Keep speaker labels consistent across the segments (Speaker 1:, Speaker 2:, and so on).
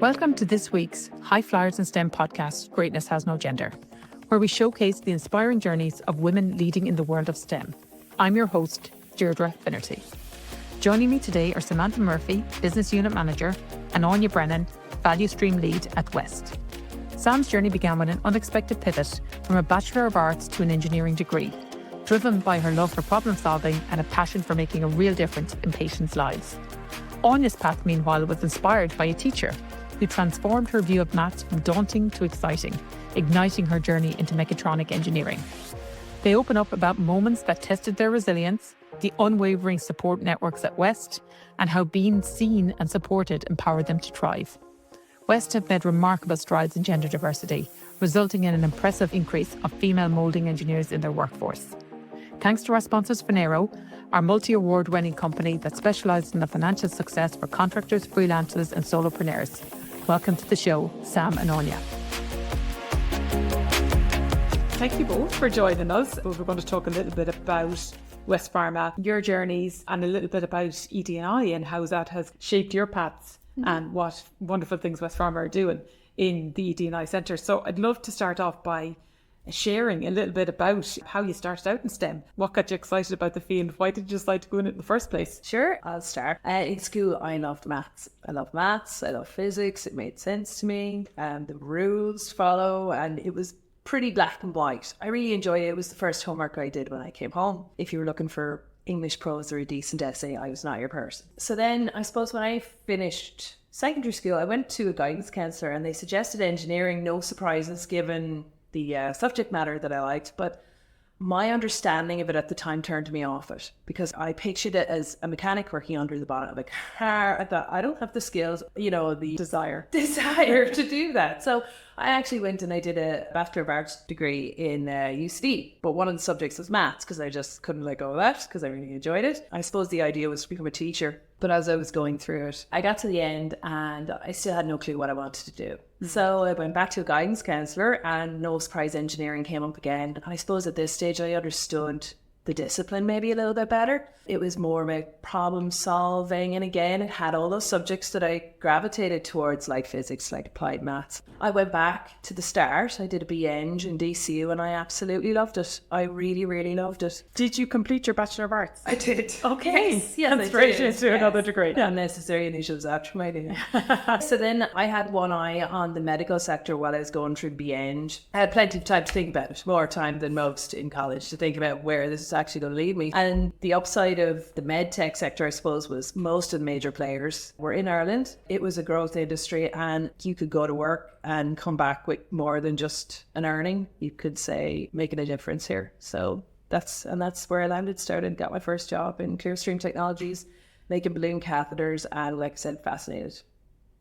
Speaker 1: Welcome to this week's High Flyers in STEM podcast, Greatness Has No Gender, where we showcase the inspiring journeys of women leading in the world of STEM. I'm your host, Deirdre Finnerty. Joining me today are Samantha Murphy, Business Unit Manager, and Aine Brennan, Value Stream Lead at West. Sam's journey began with an unexpected pivot from a Bachelor of Arts to an engineering degree, driven by her love for problem solving and a passion for making a real difference in patients' lives. Aine's path, meanwhile, was inspired by a teacher who transformed her view of maths from daunting to exciting, igniting her journey into mechatronic engineering. They open up about moments that tested their resilience, the unwavering support networks at West, and how being seen and supported empowered them to thrive. West have made remarkable strides in gender diversity, resulting in an impressive increase of female moulding engineers in their workforce. Thanks to our sponsors HERO, our multi-award winning company that specialises in the financial success for contractors, freelancers and solopreneurs. Welcome to the show, Sam and Aine.
Speaker 2: Thank you both for joining us. We're going to talk a little bit about West Pharma, your journeys, and a little bit about ED&I and how that has shaped your paths and what wonderful things West Pharma are doing in the ED&I Centre. So I'd love to start off by sharing a little bit about how you started out in STEM. What got you excited about the field? Why did you decide to go in it in the first place?
Speaker 3: Sure, I'll start. In school, I loved maths. I love maths, I love physics. It made sense to me. The rules to follow, and it was pretty black and white. I really enjoyed it. It was the first homework I did when I came home. If you were looking for English prose or a decent essay, I was not your person. So then I suppose when I finished secondary school, I went to a guidance counsellor and they suggested engineering, no surprises given the subject matter that I liked, but my understanding of it at the time turned me off it because I pictured it as a mechanic working under the bonnet of a car. I thought, I don't have the skills, the desire to do that. So I actually went and I did a Bachelor of Arts degree in UCD, but one of the subjects was maths because I just couldn't let go of that because I really enjoyed it. I suppose the idea was to become a teacher, but as I was going through it, I got to the end and I still had no clue what I wanted to do. So I went back to a guidance counsellor and no surprise engineering came up again. I suppose at this stage I understood the discipline maybe a little bit better. It was more about problem solving, and again it had all those subjects that I gravitated towards, like physics, like applied maths. I went back to the start. I did a BEng in DCU and I absolutely loved it. I really, really loved it.
Speaker 2: Did you complete your Bachelor of Arts?
Speaker 3: I did.
Speaker 2: Okay.
Speaker 3: Yes,
Speaker 2: and straight into another degree.
Speaker 3: Unnecessary initials after my day. So then I had one eye on the medical sector while I was going through BEng. I had plenty of time to think about it, more time than most in college to think about where this is actually going to lead me. And the upside of the med tech sector, I suppose, was most of the major players were in Ireland. It was a growth industry and you could go to work and come back with more than just an earning. You could say making a difference here. So that's where I landed, started, got my first job in Clearstream Technologies, making balloon catheters, and like I said, fascinated.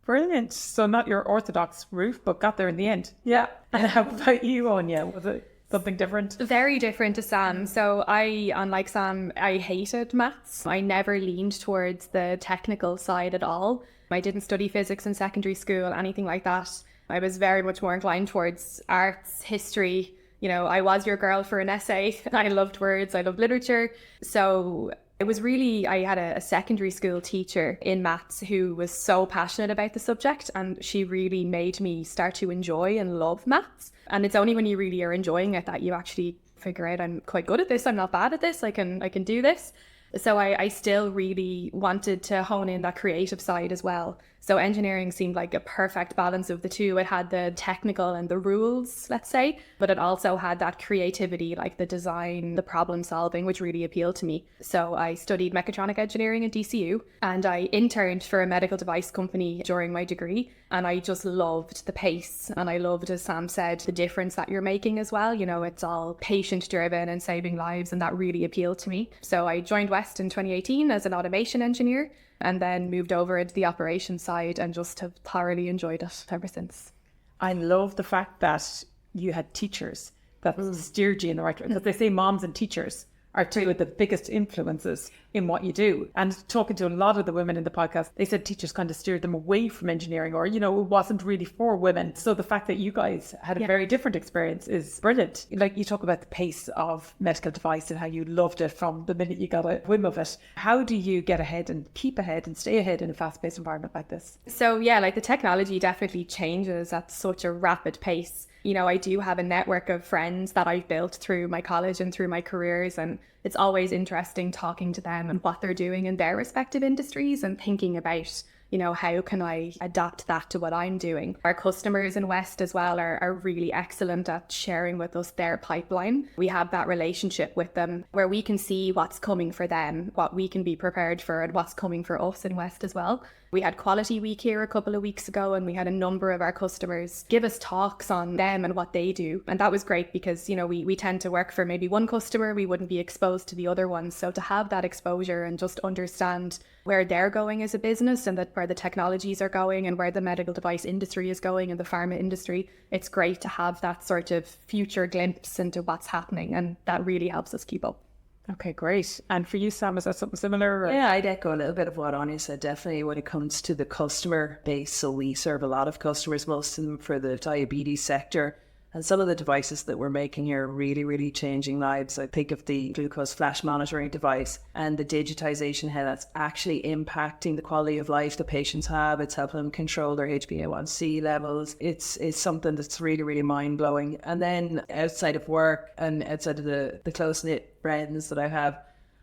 Speaker 2: Brilliant. So not your orthodox route, but got there in the end.
Speaker 3: Yeah.
Speaker 2: And how about you, Aine? Was it something different?
Speaker 4: Very different to Sam. So unlike Sam, I hated maths. I never leaned towards the technical side at all. I didn't study physics in secondary school, anything like that. I was very much more inclined towards arts, history. I was your girl for an essay. I loved words, I loved literature. So it was really, I had a secondary school teacher in maths who was so passionate about the subject, and she really made me start to enjoy and love maths. And it's only when you really are enjoying it that you actually figure out, I'm quite good at this, I'm not bad at this, I can do this. So I still really wanted to hone in that creative side as well. So engineering seemed like a perfect balance of the two. It had the technical and the rules, let's say, but it also had that creativity, like the design, the problem solving, which really appealed to me. So I studied mechatronic engineering at DCU and I interned for a medical device company during my degree. And I just loved the pace. And I loved, as Sam said, the difference that you're making as well. It's all patient driven and saving lives. And that really appealed to me. So I joined West in 2018 as an automation engineer, and then moved over into the operations side and just have thoroughly enjoyed it ever since.
Speaker 2: I love the fact that you had teachers that steered you in the right direction. Because they say moms and teachers are two of the biggest influences in what you do. And talking to a lot of the women in the podcast, they said teachers kind of steered them away from engineering, or, you know, it wasn't really for women. So the fact that you guys had a very different experience is brilliant. Like, you talk about the pace of medical device and how you loved it from the minute you got a whim of it. How do you get ahead and keep ahead and stay ahead in a fast-paced environment like this?
Speaker 4: So yeah, like the technology definitely changes at such a rapid pace. You know, I do have a network of friends that I've built through my college and through my careers, and it's always interesting talking to them and what they're doing in their respective industries and thinking about, you know, how can I adapt that to what I'm doing? Our customers in West as well are really excellent at sharing with us their pipeline. We have that relationship with them where we can see what's coming for them, what we can be prepared for, and what's coming for us in West as well. We had Quality Week here a couple of weeks ago, and we had a number of our customers give us talks on them and what they do. And that was great because, you know, we tend to work for maybe one customer, we wouldn't be exposed to the other ones. So to have that exposure and just understand where they're going as a business and that where the technologies are going and where the medical device industry is going and the pharma industry, it's great to have that sort of future glimpse into what's happening, and that really helps us keep up.
Speaker 2: Okay, great. And for you, Sam, is that something similar? Or?
Speaker 3: Yeah, I'd echo a little bit of what Aine said, definitely when it comes to the customer base. So we serve a lot of customers, most of them for the diabetes sector. And some of the devices that we're making here are really, really changing lives. I think of the glucose flash monitoring device and the digitization, how that's actually impacting the quality of life the patients have. It's helping them control their HbA1c levels. It's something that's really, really mind-blowing. And then outside of work and outside of the close-knit friends that I have,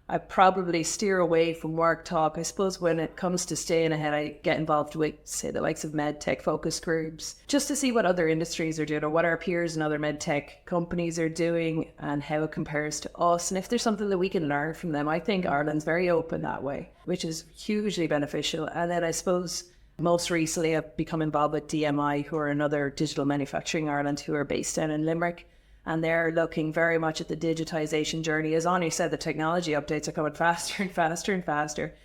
Speaker 3: I probably steer away from work talk. I suppose when it comes to staying ahead, I get involved with, say, the likes of med tech focus groups, just to see what other industries are doing or what our peers and other med tech companies are doing and how it compares to us. And if there's something that we can learn from them, I think Ireland's very open that way, which is hugely beneficial. And then I suppose most recently I've become involved with DMI, who are another digital manufacturing Ireland, who are based down in Limerick. And they're looking very much at the digitization journey. As Aine said, the technology updates are coming faster and faster and faster.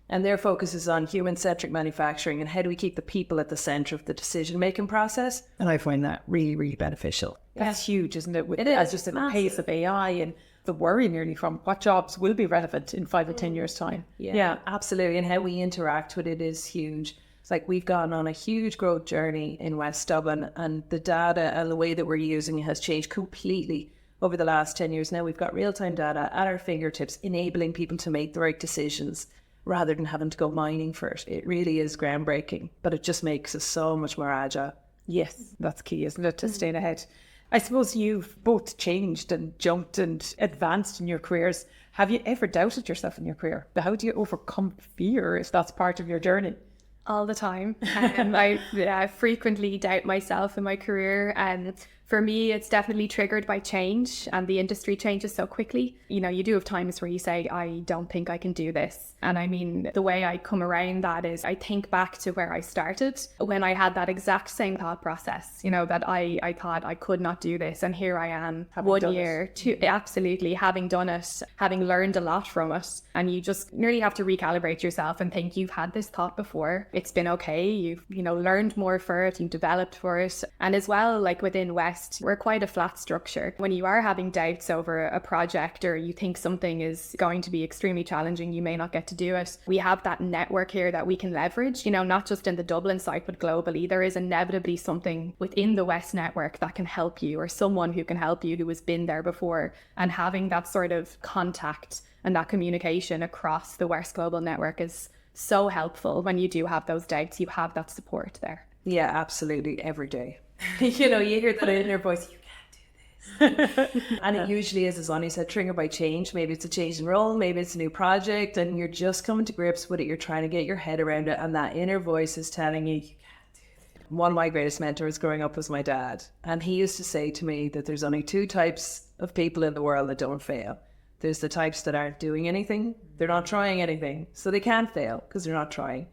Speaker 3: And their focus is on human-centric manufacturing and how do we keep the people at the centre of the decision-making process. And I find that really, really beneficial.
Speaker 2: That's huge, isn't it?
Speaker 3: It is.
Speaker 2: As just in the pace of AI and the worry nearly from what jobs will be relevant in 5 or 10 years' time.
Speaker 3: Yeah, absolutely. And how we interact with it is huge. It's like we've gone on a huge growth journey in West Dublin, and the data and the way that we're using it has changed completely over the last 10 years. Now we've got real-time data at our fingertips, enabling people to make the right decisions rather than having to go mining for it. It really is groundbreaking, but it just makes us so much more agile.
Speaker 2: Yes, that's key, isn't it, to staying ahead. I suppose you've both changed and jumped and advanced in your careers. Have you ever doubted yourself in your career? How do you overcome fear if that's part of your journey?
Speaker 4: All the time. I frequently doubt myself in my career, and for me it's definitely triggered by change, and the industry changes so quickly. You know, you do have times where you say, I don't think I can do this. And I mean, the way I come around that is I think back to where I started when I had that exact same thought process, you know, that I thought I could not do this, and here I am, absolutely having done it, having learned a lot from it. And you just nearly have to recalibrate yourself and think, you've had this thought before, it's been okay, you've, you know, learned more for it, you've developed for it. And as well, like within West, we're quite a flat structure. When you are having doubts over a project or you think something is going to be extremely challenging, you may not get to do it. We have that network here that we can leverage, you know, not just in the Dublin site, but globally. There is inevitably something within the West network that can help you, or someone who can help you who has been there before. And having that sort of contact and that communication across the West Global Network is so helpful. When you do have those doubts, you have that support there.
Speaker 3: Yeah, absolutely. Every day. You know, you hear that inner voice, you can't do this. And it usually is, as Aine said, triggered by change. Maybe it's a change in role, maybe it's a new project, and you're just coming to grips with it. You're trying to get your head around it, and that inner voice is telling you, you can't do this. One of my greatest mentors growing up was my dad. And he used to say to me that there's only 2 types of people in the world that don't fail. There's the types that aren't doing anything. They're not trying anything. So they can't fail because they're not trying.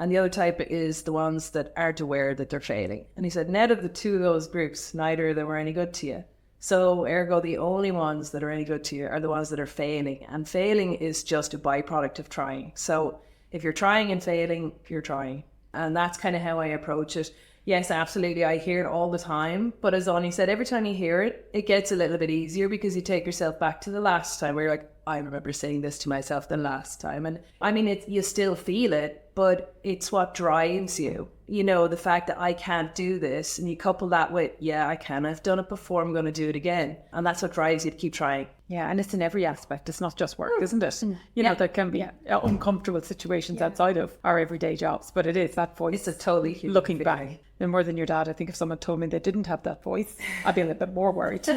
Speaker 3: And the other type is the ones that aren't aware that they're failing. And he said, net of the 2 of those groups, neither of them are any good to you. So ergo, the only ones that are any good to you are the ones that are failing. And failing is just a byproduct of trying. So if you're trying and failing, you're trying. And that's kind of how I approach it. Yes, absolutely. I hear it all the time. But as Aine said, every time you hear it, it gets a little bit easier because you take yourself back to the last time where you're like, I remember saying this to myself the last time. And I mean, you still feel it, but it's what drives you. You know, the fact that I can't do this, and you couple that with, yeah, I can. I've done it before. I'm going to do it again. And that's what drives you to keep trying.
Speaker 2: Yeah, and it's in every aspect. It's not just work, isn't it? You know, there can be uncomfortable situations outside of our everyday jobs, but it is that voice.
Speaker 3: It's a totally human
Speaker 2: looking
Speaker 3: feeling.
Speaker 2: back. And more than your dad, I think if someone told me they didn't have that voice, I'd be a little bit more worried.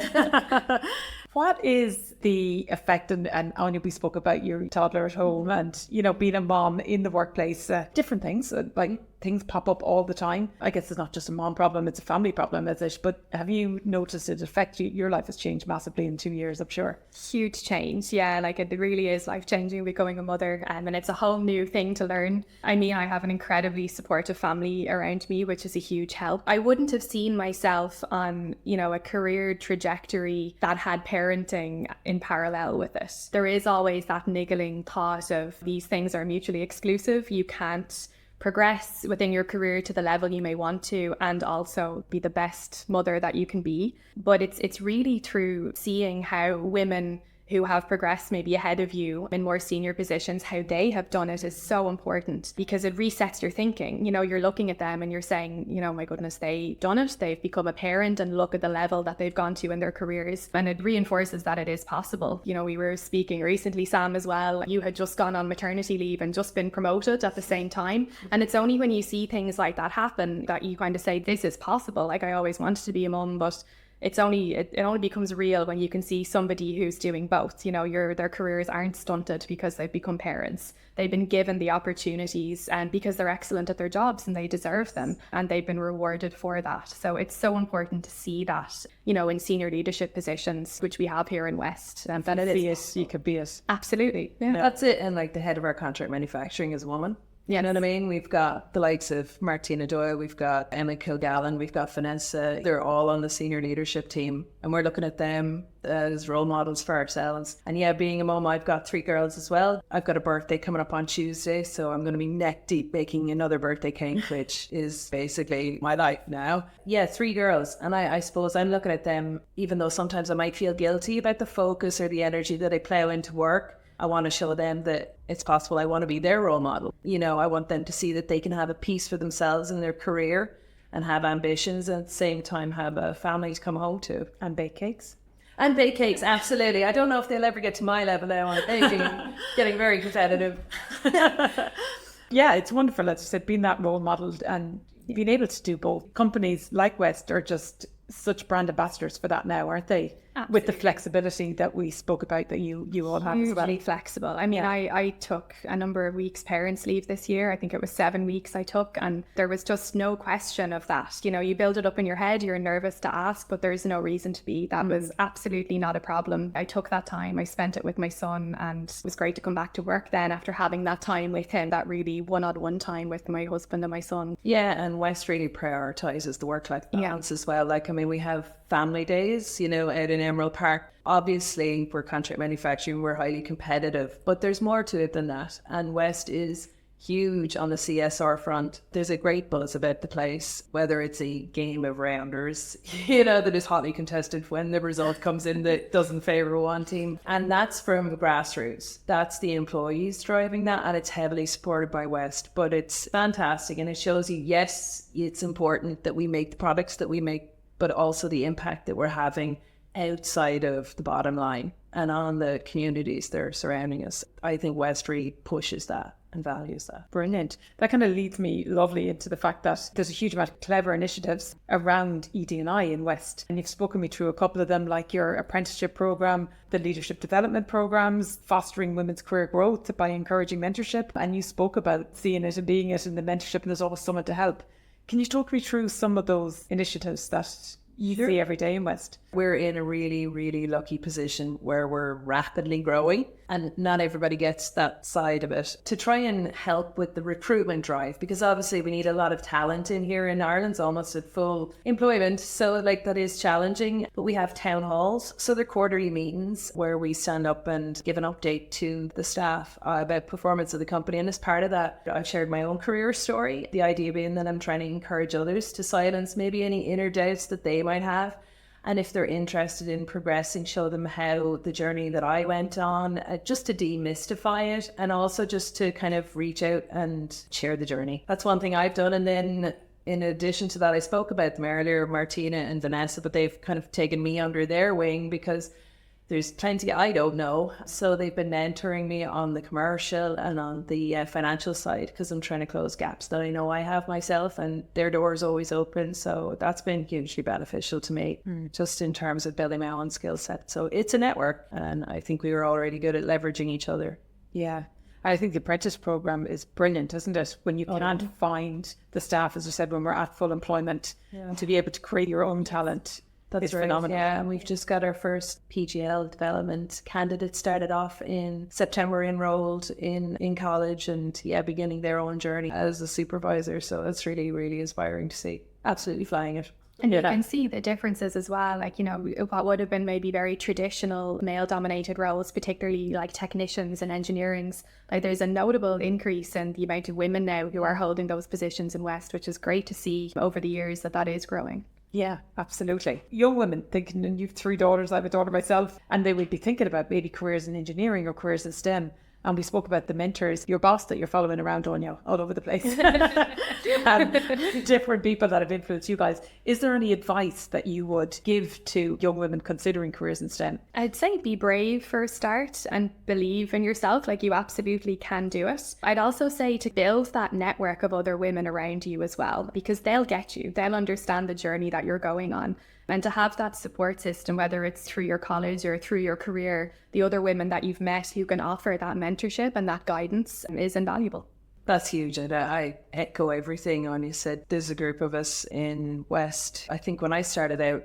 Speaker 2: What is the effect, and I know we spoke about your toddler at home and, you know, being a mom in the workplace, different things, like things pop up all the time. I guess it's not just a mom problem, it's a family problem, is it? But have you noticed it affect you? Your life has changed massively in 2 years, I'm sure.
Speaker 4: Huge change. Yeah, like it really is life-changing becoming a mother, and it's a whole new thing to learn. I mean, I have an incredibly supportive family around me, which is a huge help. I wouldn't have seen myself on, you know, a career trajectory that had parenting in parallel with it. There is always that niggling thought of these things are mutually exclusive. You can't progress within your career to the level you may want to and also be the best mother that you can be. But it's really through seeing how women who have progressed maybe ahead of you in more senior positions, how they have done it is so important, because it resets your thinking. You know, you're looking at them and you're saying, you know, my goodness, they've done it. They've become a parent, and look at the level that they've gone to in their careers. And it reinforces that it is possible. You know, we were speaking recently, Sam, as well. You had just gone on maternity leave and just been promoted at the same time. And it's only when you see things like that happen that you kind of say, this is possible. Like, I always wanted to be a mum, but it only becomes real when you can see somebody who's doing both. You know, their careers aren't stunted because they've become parents. They've been given the opportunities, and because they're excellent at their jobs and they deserve them, and they've been rewarded for that. So it's so important to see that, you know, in senior leadership positions, which we have here in West. That it is.
Speaker 2: You could be it.
Speaker 4: Absolutely. Yeah.
Speaker 3: That's it. And like the head of our contract manufacturing is a woman. You know what I mean? We've got the likes of Martina Doyle, we've got Emma Kilgallen, we've got Vanessa. They're all on the senior leadership team, and we're looking at them as role models for ourselves. And yeah, being a mum, I've got 3 girls as well. I've got a birthday coming up on Tuesday, so I'm going to be neck deep baking another birthday cake, which is basically my life now. Yeah, 3 girls. And I suppose I'm looking at them, even though sometimes I might feel guilty about the focus or the energy that I plow into work, I want to show them that it's possible. I want to be their role model. You know, I want them to see that they can have a piece for themselves in their career and have ambitions, and at the same time have a family to come home to.
Speaker 2: And bake cakes.
Speaker 3: And bake cakes, absolutely. I don't know if they'll ever get to my level now on baking. Getting very competitive.
Speaker 2: Yeah, it's wonderful, as you said, being that role model and being able to do both. Companies like West are just such brand ambassadors for that now, aren't they? Absolutely. With the flexibility that we spoke about that you all have as well.
Speaker 4: Hugely flexible. I mean, I took a number of weeks parents' leave this year. I think it was 7 weeks I took, and there was just no question of that. You know, you build it up in your head, you're nervous to ask, but there's no reason to be. That was absolutely not a problem. I took that time, I spent it with my son, and it was great to come back to work then after having that time with him, that really one-on-one time with my husband and my son.
Speaker 3: Yeah, and West really prioritises the work-life balance as well. Like, I mean, we have family days, you know, out in Emerald Park. Obviously, we're contract manufacturing, we're highly competitive, but there's more to it than that. And West is huge on the CSR front. There's a great buzz about the place, whether it's a game of rounders, you know, that is hotly contested when the result comes in that doesn't favour one team. And that's from the grassroots. That's the employees driving that, and it's heavily supported by West. But it's fantastic, and it shows you, yes, it's important that we make the products that we make, but also the impact that we're having outside of the bottom line and on the communities that are surrounding us. I think West really pushes that and values that.
Speaker 2: Brilliant. That kind of leads me lovely into the fact that there's a huge amount of clever initiatives around ED&I in West. And you've spoken me through a couple of them, like your apprenticeship program, the leadership development programs, fostering women's career growth by encouraging mentorship. And you spoke about seeing it and being it in the mentorship, and there's always someone to help. Can you talk me through some of those initiatives that you see every day in West?
Speaker 3: We're in a really, really lucky position where we're rapidly growing, and not everybody gets that side of it, to try and help with the recruitment drive, because obviously we need a lot of talent in here in Ireland. It's almost at full employment, so like that is challenging. But we have town halls, so they're quarterly meetings where we stand up and give an update to the staff about performance of the company. And as part of that, I've shared my own career story, the idea being that I'm trying to encourage others to silence maybe any inner doubts that they might have. And if they're interested in progressing, show them how the journey that I went on, just to demystify it, and also just to kind of reach out and share the journey. That's one thing I've done. And then in addition to that, I spoke about them earlier, Martina and Vanessa, but they've kind of taken me under their wing because there's plenty I don't know. So they've been mentoring me on the commercial and on the financial side, because I'm trying to close gaps that I know I have myself, and their door's always open. So that's been hugely beneficial to me, just in terms of building my own skill set. So it's a network, and I think we were already good at leveraging each other.
Speaker 2: Yeah. I think the apprentice program is brilliant, isn't it? When you can't find the staff, as I said, when we're at full employment, to be able to create your own talent. That's right. Phenomenal.
Speaker 3: Yeah, and we've just got our first PGL development candidate started off in September, enrolled in college, and beginning their own journey as a supervisor. So it's really, really inspiring to see. Absolutely flying it.
Speaker 4: And you can see the differences as well, like, you know, what would have been maybe very traditional male-dominated roles, particularly like technicians and engineerings. Like, there's a notable increase in the amount of women now who are holding those positions in West, which is great to see over the years that is growing.
Speaker 2: Yeah, absolutely. Young women thinking, and you've 3 daughters, I have a daughter myself, and they would be thinking about maybe careers in engineering or careers in STEM. And we spoke about the mentors, your boss that you're following around, Anya, all over the place. And different people that have influenced you guys. Is there any advice that you would give to young women considering careers in STEM?
Speaker 4: I'd say be brave for a start and believe in yourself, like you absolutely can do it. I'd also say to build that network of other women around you as well, because they'll get you, they'll understand the journey that you're going on. And to have that support system, whether it's through your college or through your career, the other women that you've met who can offer that mentorship and that guidance is invaluable.
Speaker 3: That's huge. And I echo everything Anya said. There's a group of us in West. I think when I started out,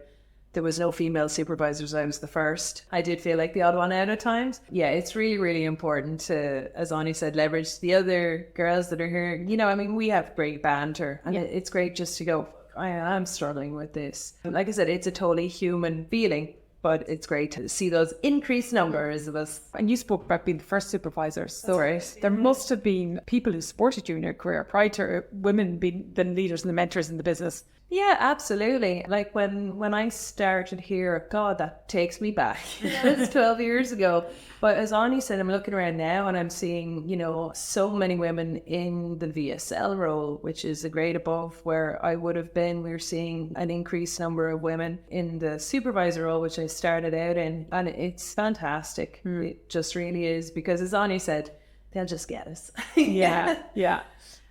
Speaker 3: there was no female supervisors. I was the first. I did feel like the odd one out at times. Yeah, it's really, really important to, as Anya said, leverage the other girls that are here. You know, I mean, we have great banter, and it's great just to go, I am struggling with this. Like I said, it's a totally human feeling, but it's great to see those increased numbers of us.
Speaker 2: And you spoke about being the first supervisor. So there must have been people who supported you in your career prior to women being the leaders and the mentors in the business.
Speaker 3: Yeah, absolutely. Like when I started here, God, that takes me back. It's 12 years ago. But as Ani said, I'm looking around now and I'm seeing, you know, so many women in the VSL role, which is a grade above where I would have been. We're seeing an increased number of women in the supervisor role, which I started out in. And it's fantastic. It just really is, because as Ani said, they'll just get us.
Speaker 2: Yeah.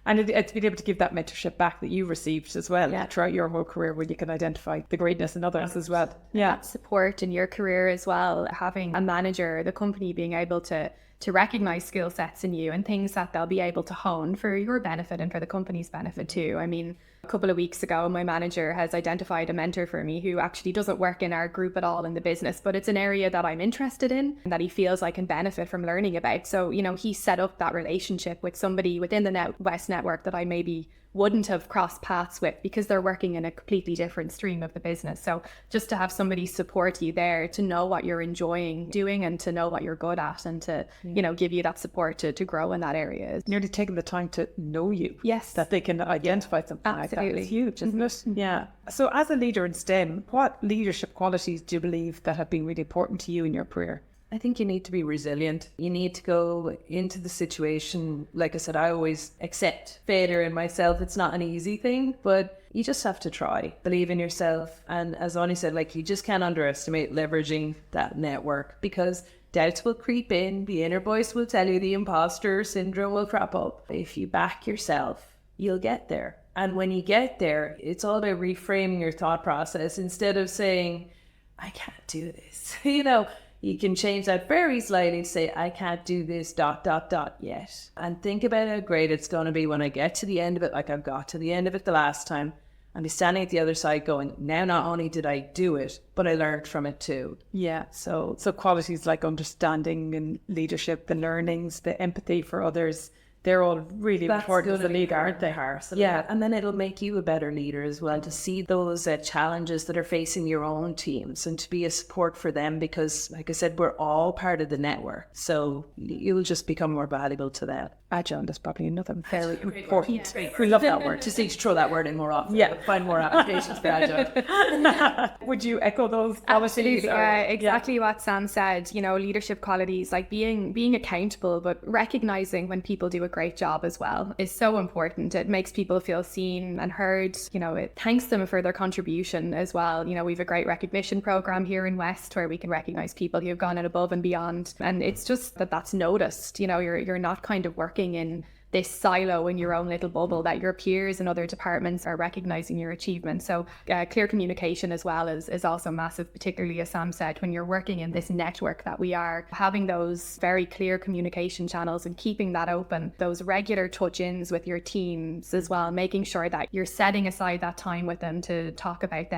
Speaker 2: And it's been able to give that mentorship back that you received as well throughout your whole career, where you can identify the greatness in others as well.
Speaker 4: Yeah. That support in your career as well, having a manager, the company being able to recognize skill sets in you and things that they'll be able to hone for your benefit and for the company's benefit too. I mean, a couple of weeks ago, my manager has identified a mentor for me who actually doesn't work in our group at all in the business, but it's an area that I'm interested in and that he feels I can benefit from learning about. So, you know, he set up that relationship with somebody within the West network that I maybe wouldn't have crossed paths with because they're working in a completely different stream of the business. So just to have somebody support you there, to know what you're enjoying doing and to know what you're good at, and to, you know, give you that support to grow in that area. Is
Speaker 2: nearly taking the time to know you.
Speaker 4: Yes.
Speaker 2: That they can identify something
Speaker 4: Absolutely.
Speaker 2: Like that. It's huge, isn't it? Yeah. So as a leader in STEM, what leadership qualities do you believe that have been really important to you in your career?
Speaker 3: I think you need to be resilient. You need to go into the situation. Like I said, I always accept failure in myself. It's not an easy thing, but you just have to try. Believe in yourself. And as Ani said, like, you just can't underestimate leveraging that network, because doubts will creep in. The inner voice will tell you, the imposter syndrome will crop up. If you back yourself, you'll get there. And when you get there, it's all about reframing your thought process. Instead of saying, I can't do this, you know, you can change that very slightly to say, I can't do this ... yet. And think about how great it's going to be when I get to the end of it, like I've got to the end of it the last time, and be standing at the other side going, now not only did I do it, but I learned from it too.
Speaker 2: Yeah. So qualities like understanding and leadership, the learnings, the empathy for others, they're all really important as a leader, aren't they?
Speaker 3: Yeah, and then it'll make you a better leader as well, to see those challenges that are facing your own teams and to be a support for them, because like I said, we're all part of the network, so you'll just become more valuable to them.
Speaker 2: Agile, that's probably another very important. We love that word.
Speaker 3: Just need to throw that word in more often.
Speaker 2: Yeah.
Speaker 3: Find more applications for agile.
Speaker 2: Would you echo those qualities?
Speaker 4: Absolutely, exactly what Sam said. You know, leadership qualities like being accountable, but recognizing when people do a great job as well is so important. It makes people feel seen and heard. You know, it thanks them for their contribution as well. You know, we have a great recognition program here in West where we can recognize people who have gone out above and beyond, and it's just that's noticed. You know, you're not kind of working in this silo in your own little bubble, that your peers in other departments are recognizing your achievements. So clear communication as well is also massive, particularly as Sam said, when you're working in this network that we are, having those very clear communication channels and keeping that open, those regular touch-ins with your teams as well, making sure that you're setting aside that time with them to talk about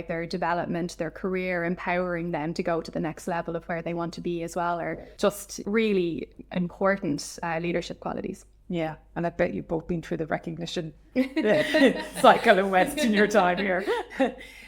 Speaker 4: their development, their career, empowering them to go to the next level of where they want to be as well, are just really important leadership qualities.
Speaker 2: Yeah, and I bet you've both been through the recognition cycle in West in your time here.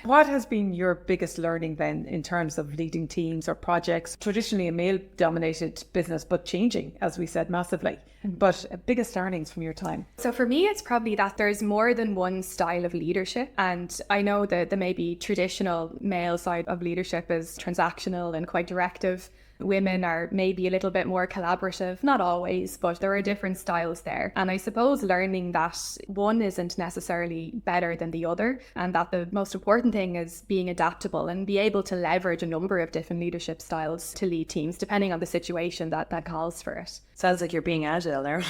Speaker 2: What has been your biggest learning then in terms of leading teams or projects? Traditionally a male-dominated business, but changing, as we said, massively. But biggest learnings from your time?
Speaker 4: So for me, it's probably that there's more than one style of leadership. And I know that the maybe traditional male side of leadership is transactional and quite directive. Women are maybe a little bit more collaborative, not always, but there are different styles there. And I suppose learning that one isn't necessarily better than the other, and that the most important thing is being adaptable and be able to leverage a number of different leadership styles to lead teams, depending on the situation that calls for it.
Speaker 3: Sounds like you're being agile there.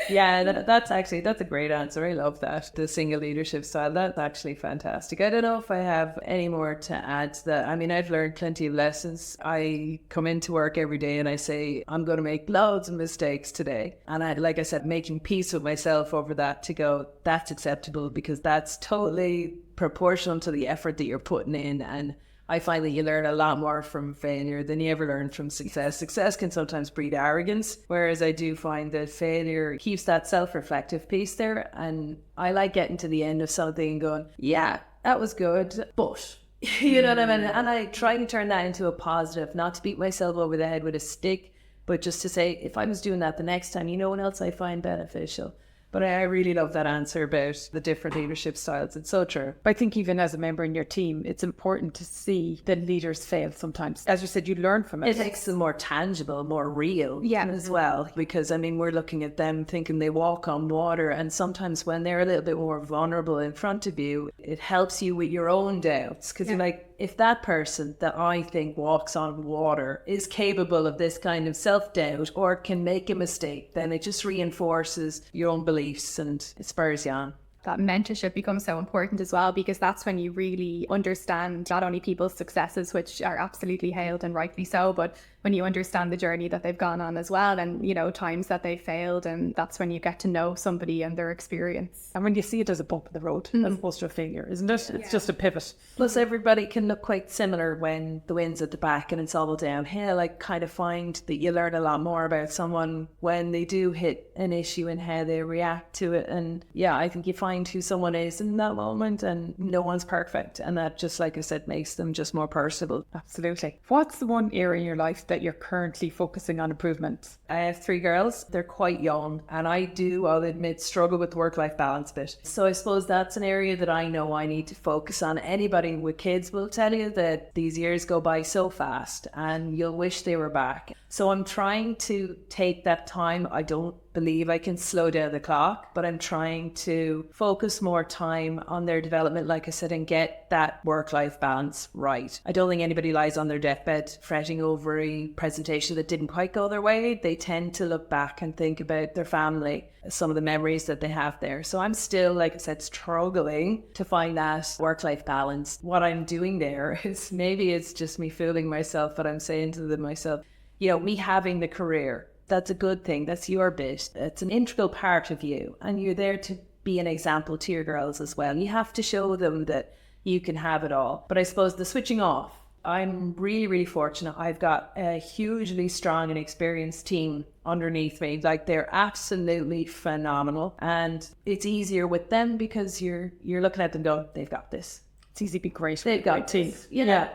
Speaker 3: Yeah, that's a great answer. I love that. The single leadership style, that's actually fantastic. I don't know if I have any more to add to that. I mean, I've learned plenty of lessons. I come into work every day and I say, I'm going to make loads of mistakes today. And like I said, making peace with myself over that, to go, that's acceptable, because that's totally proportional to the effort that you're putting in. And I find that you learn a lot more from failure than you ever learn from success. Success can sometimes breed arrogance, whereas I do find that failure keeps that self-reflective piece there. And I like getting to the end of something and going, yeah, that was good, but you know what I mean? And I try to turn that into a positive, not to beat myself over the head with a stick, but just to say, if I was doing that the next time, you know what else I find beneficial? But I really love that answer about the different leadership styles. It's so true.
Speaker 2: I think even as a member in your team, it's important to see that leaders fail sometimes. As you said, you learn from it.
Speaker 3: It makes them more tangible, more real
Speaker 4: as
Speaker 3: well. Because, I mean, we're looking at them thinking they walk on water. And sometimes when they're a little bit more vulnerable in front of you, it helps you with your own doubts. Because you're like, if that person that I think walks on water is capable of this kind of self-doubt or can make a mistake, then it just reinforces your own beliefs and it spurs you on.
Speaker 4: That mentorship becomes so important as well, because that's when you really understand not only people's successes, which are absolutely hailed and rightly so, but when you understand the journey that they've gone on as well, and, you know, times that they failed, and that's when you get to know somebody and their experience.
Speaker 2: And when you see it as a bump in the road, as opposed to a failure, isn't it? It's just a pivot.
Speaker 3: Plus, everybody can look quite similar when the wind's at the back and it's all downhill. I kind of find that you learn a lot more about someone when they do hit an issue and how they react to it. And yeah, I think you find who someone is in that moment, and no one's perfect. And that, just like I said, makes them just more personable.
Speaker 2: Absolutely. What's the one area in your life that you're currently focusing on improvement?
Speaker 3: I have 3 girls. They're quite young, and I'll admit, struggle with the work-life balance bit. So I suppose that's an area that I know I need to focus on. Anybody with kids will tell you that these years go by so fast and you'll wish they were back. So I'm trying to take that time. I don't believe I can slow down the clock, but I'm trying to focus more time on their development, like I said, and get that work-life balance right. I don't think anybody lies on their deathbed fretting over a presentation that didn't quite go their way. They tend to look back and think about their family, some of the memories that they have there. So I'm still, like I said, struggling to find that work-life balance. What I'm doing there is, maybe it's just me fooling myself, but I'm saying to myself, you know, me having the career, that's a good thing. That's your bit. It's an integral part of you. And you're there to be an example to your girls as well. You have to show them that you can have it all. But I suppose the switching off I'm really, really fortunate. I've got a hugely strong and experienced team underneath me. Like, they're absolutely phenomenal. And it's easier with them because you're looking at them going, they've got this.
Speaker 2: It's easy to be great.
Speaker 3: They've got
Speaker 2: team.
Speaker 3: this. Yeah.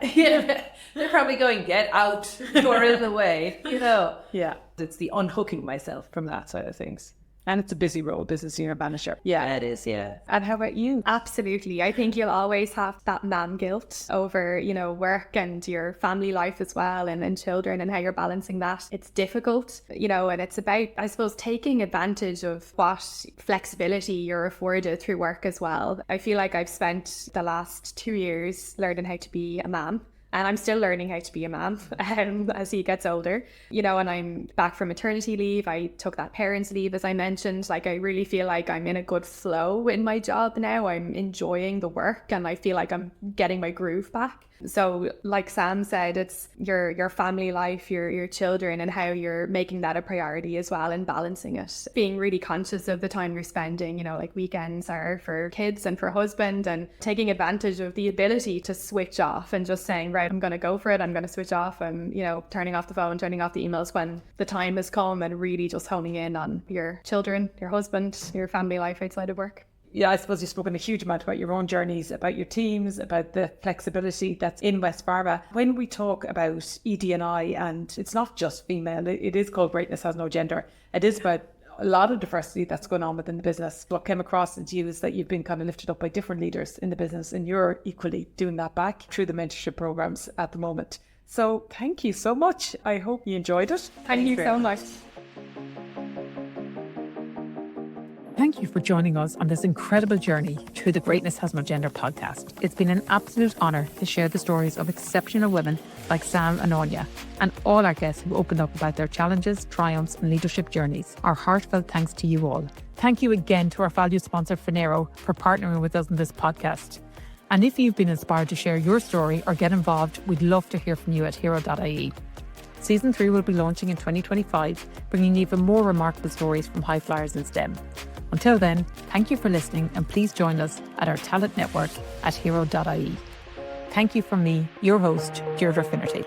Speaker 3: They're probably going, get out, you're in the way,
Speaker 2: Yeah.
Speaker 3: It's the unhooking myself from that side of things.
Speaker 2: And it's a busy role, business unit manager.
Speaker 3: Yeah, it is, yeah.
Speaker 2: And how about you?
Speaker 4: Absolutely. I think you'll always have that man guilt over, work and your family life as well, and children, and how you're balancing that. It's difficult, and it's about, I suppose, taking advantage of what flexibility you're afforded through work as well. I feel like I've spent the last 2 years learning how to be a mum. And I'm still learning how to be a mum as he gets older, and I'm back from maternity leave. I took that parents' leave, as I mentioned. Like, I really feel like I'm in a good flow in my job now. I'm enjoying the work and I feel like I'm getting my groove back. So like Sam said, it's your family life, your children, and how you're making that a priority as well and balancing it. Being really conscious of the time you're spending, like weekends are for kids and for husband, and taking advantage of the ability to switch off and just saying, right, I'm going to go for it. I'm going to switch off. I'm, turning off the phone, turning off the emails when the time has come, and really just honing in on your children, your husband, your family life outside of work.
Speaker 2: Yeah, I suppose you've spoken a huge amount about your own journeys, about your teams, about the flexibility that's in West Pharma. When we talk about ED&I, and it's not just female, it is called Greatness Has No Gender. It is about a lot of diversity that's going on within the business. What came across into you is that you've been kind of lifted up by different leaders in the business, and you're equally doing that back through the mentorship programs at the moment. So thank you so much. I hope you enjoyed it.
Speaker 4: Thank you so much.
Speaker 1: Thank you for joining us on this incredible journey through the Greatness Has No Gender podcast. It's been an absolute honour to share the stories of exceptional women like Sam and Aine, and all our guests who opened up about their challenges, triumphs and leadership journeys. Our heartfelt thanks to you all. Thank you again to our valued sponsor HERO for partnering with us in this podcast. And if you've been inspired to share your story or get involved, we'd love to hear from you at HERO.ie. Season 3 will be launching in 2025, bringing even more remarkable stories from high flyers in STEM. Until then, thank you for listening, and please join us at our talent network at HERO.ie. Thank you from me, your host, Deirdre Finnerty.